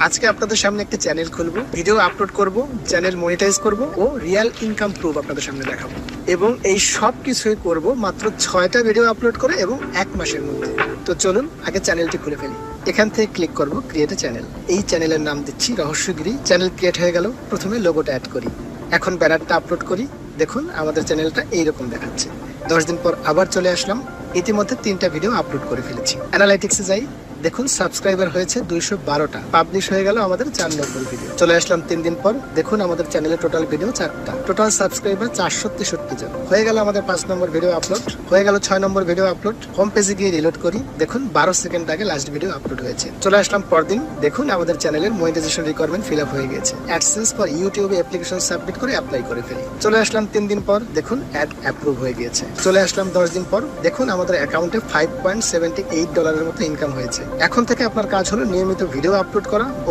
আজকে আপনাদের সামনে একটা চ্যানেল খুলবো, ভিডিও আপলোড করব, চ্যানেল মনিটাইজ করব ও রিয়েল ইনকাম প্রুফ আপনাদের সামনে দেখাবো। এবং এই সব কিছুই করব মাত্র 6টা ভিডিও আপলোড করে এবং 1 মাসের মধ্যে। তো চলুন আগে চ্যানেলটি খুলে ফেলি। এখান থেকে ক্লিক করব ক্রিয়েট এ চ্যানেল। এই চ্যানেলের নাম দিচ্ছি রহস্যগিরি। চ্যানেল ক্রিয়েট হয়ে গেল। প্রথমে লোগোটা অ্যাড করি, এখন ব্যানারটা আপলোড করি। দেখুন আমাদের চ্যানেলটা এইরকম দেখাচ্ছে। 10 দিন পর আবার চলে আসলাম। ইতিমধ্যে 3টা ভিডিও আপলোড করে ফেলেছি। অ্যানালাইটিক্সে যাই, দেখুন সাবস্ক্রাইবার হয়েছে 212টা, পাবলিশ হয়ে গেল আমাদের 4 নম্বর ভিডিও। চলে আসলাম 3 দিন পর, দেখুন আমাদের চ্যানেলে টোটাল ভিডিও 4টা, টোটাল সাবস্ক্রাইবার 463 জন। হয়ে গেল আমাদের 5 নম্বর ভিডিও আপলোড, হয়ে গেল 6 নম্বর ভিডিও আপলোড। হোম পেজে গিয়ে রিলোড করি, দেখুন 12 সেকেন্ড আগে লাস্ট ভিডিও আপলোড হয়েছে। চলে আসলাম পরদিন, দেখুন আমাদের চ্যানেলের মনিটাইজেশন রিকোয়ারমেন্ট ফিল আপ হয়ে গেছে। অ্যাডসেন্স ফর ইউটিউবে অ্যাপ্লিকেশন সাবমিট করে অ্যাপ্লাই করে ফেলি। চলে আসলাম 3 দিন পর, দেখুন অ্যাড অ্যাপ্রুভ হয়ে গিয়েছে। চলে আসলাম 10 দিন পর, দেখুন আমাদের অ্যাকাউন্টে $5.78 মতো ইনকাম হয়েছে। এখন থেকে আপনার কাজ হলো নিয়মিত ভিডিও আপলোড করা।